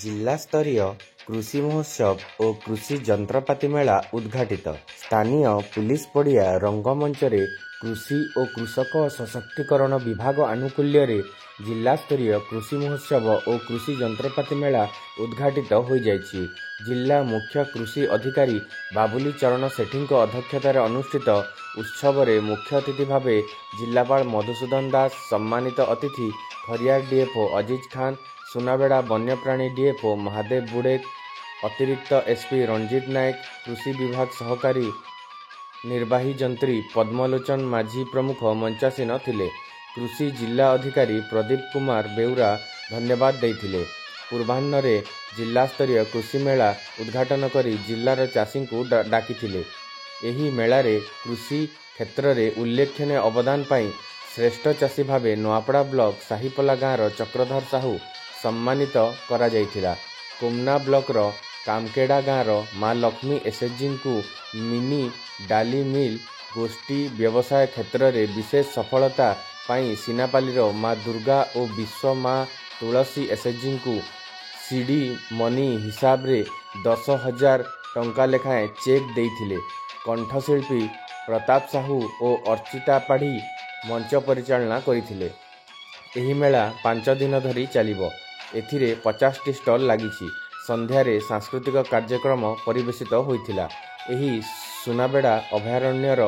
जिला स्तरीय कृषि महोत्सव और कृषि जंत्रपाति मेला उद्घाटित। स्थानीय पुलिस पड़िया रंगमंच रे कृषि और कृषक सशक्तिकरण विभाग आनुकूल्य रे जिला स्तरीय कृषि महोत्सव और कृषि जंत्रपाति मेला उद्घाटित हो जाइछि। जिला मुख्य कृषि अधिकारी बाबुली चरण सेठी अध्यक्षतार अनुष्ठित उत्सव रे मुख्य अतिथि भावे जिलापाल मधुसूदन दास, सम्मानित अतिथि खरियार डीएफओ अजीज खान, सुनाबेड़ा वन्यप्राणी डीएफओ महादेव बुड़ेक, अतिरिक्त एसपी रंजीत नायक, कृषि विभाग सहकारी निर्वाही जंत्री पद्मलोचन माझी प्रमुख मंचासीन थिले। कृषि जिला अधिकारी प्रदीप कुमार बेउरा धन्यवाद देथिले। पूर्वाह्न रे जिला स्तरीय कृषि मेला उद्घाटन करी जिलार चाषी को डाकिथिले। एही मेला रे कृषि क्षेत्र रे उल्लेखनीय अवदान पाई श्रेष्ठ चाषी भावे नोआपड़ा ब्लॉक साहिपला गाँव चक्रधर साहू सम्मानित करा जाइथिला। कोमना ब्लॉक रो कामकेड़ा गाँव माँ लक्ष्मी एसएचजी को मिनी डाली मिल गोष्ठी व्यवसाय क्षेत्र रे विशेष सफलता पाई सिनापाली रो माँ दुर्गा और विश्व माँ तुलसी एसएचजी को सीडी मनी हिसाब रे 10,000 टंका लेखाएं चेक देइथिले। कंठशिल्पी प्रताप साहू और अर्चिता पाढ़ी मंच परिचालना करिथिले। एही मेला 5 दिन धरी चलिबो। एथिरे 50टी स्टल लागिछि। संध्यारे सांस्कृतिक कार्यक्रम परिवेशित होइथिला। एही सुनाबेड़ा अभयारण्यर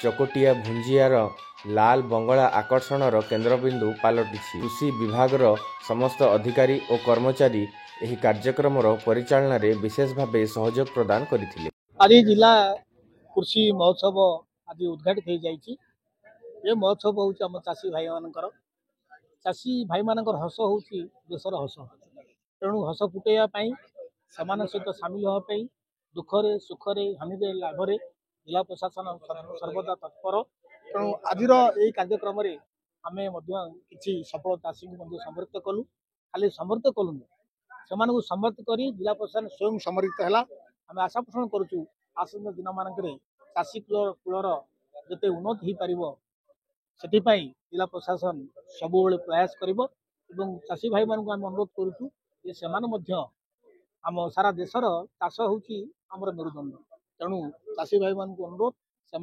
चकोटिया भुंजियार लाल बंगला आकर्षणर केन्द्रबिंदु पालटिछि। कृषि विभागर समस्त अधिकारी और कर्मचारी एही कार्यक्रमर परिचालना रे विशेष भावे सहयोग प्रदान करिथिले। आज जिला कृषि महोत्सव आज उद्घाटित हो जाइछि। ये महोत्सव हूँ आम चाषी भाई मानकर चाषी भाई मानकर हस हूँ देशर हस। तेणु हस फुटाइवाई से सहित सामिल होगापी दुखरे सुखरे हानि लाभरे जिला प्रशासन सर्वदा तत्पर। तेणु आज कार्यक्रम आम कि सफल चाषी को समर्पित कलु। खाली समर्पित कलु से समर्पित कर जिला प्रशासन स्वयं समर्पित है। आम आशा पोषण करुचु आसन्न दिन मानक चाषी कूलर जिते उन्नति हो पार से जिला प्रशासन सब प्रयास करिबो। एवं चाषी भाई मानक आम अनुरोध करुचु जे सेमाने आम सारा देशर चाष होउची आमर मेरुदंड। तेणु चाषी भाई मानक अनुरोध से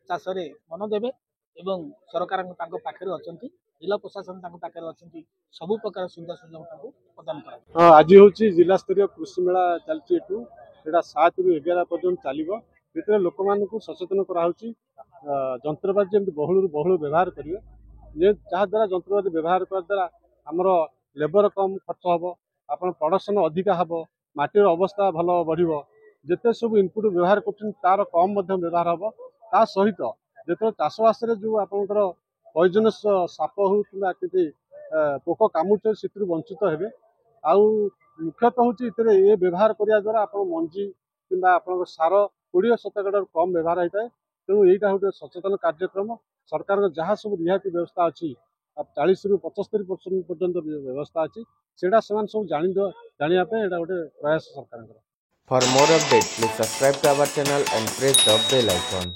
चाष मन देवे एवं सरकार पाखे अछंती जिला प्रशासन पाखे अछंती सब प्रकार सुविधा सुजोग प्रदान करा। आज हूँ जिला स्तरीय कृषि मेला चलती एटू 7 ରୁ 11 पर्यंत चलो। भर लोक मान सचेतन कराऊँगी जंत्रपाति जमी बहुल बहुल व्यवहार करेंगे जहाद्वारा जंत्रपाति व्यवहार द्वारा आमर लेबर कम खर्च हम आप प्रोडक्शन अधिका हम माटीर अवस्था भल बढ़ जिते सब इनपुट व्यवहार कर कम व्यवहार हम ता सहित जो चाषबास जो आपंकर पॉइजनस साप हो कि पोक कामुचे से वंचित हे। आउ मुख्यतः हूँ ये व्यवहार करने द्वारा आप मंजी कि सार 20% कम व्यवहार होता है। तेणु यहाँ गोटे सचेतन कार्यक्रम सरकार जहाँ सब रिहाती व्यवस्था अच्छी 40 ରୁ 75% पर्यंत व्यवस्था अच्छी से सब जानापी गोटे प्रयास सरकार। For more updates, please subscribe to our channel and press the bell icon.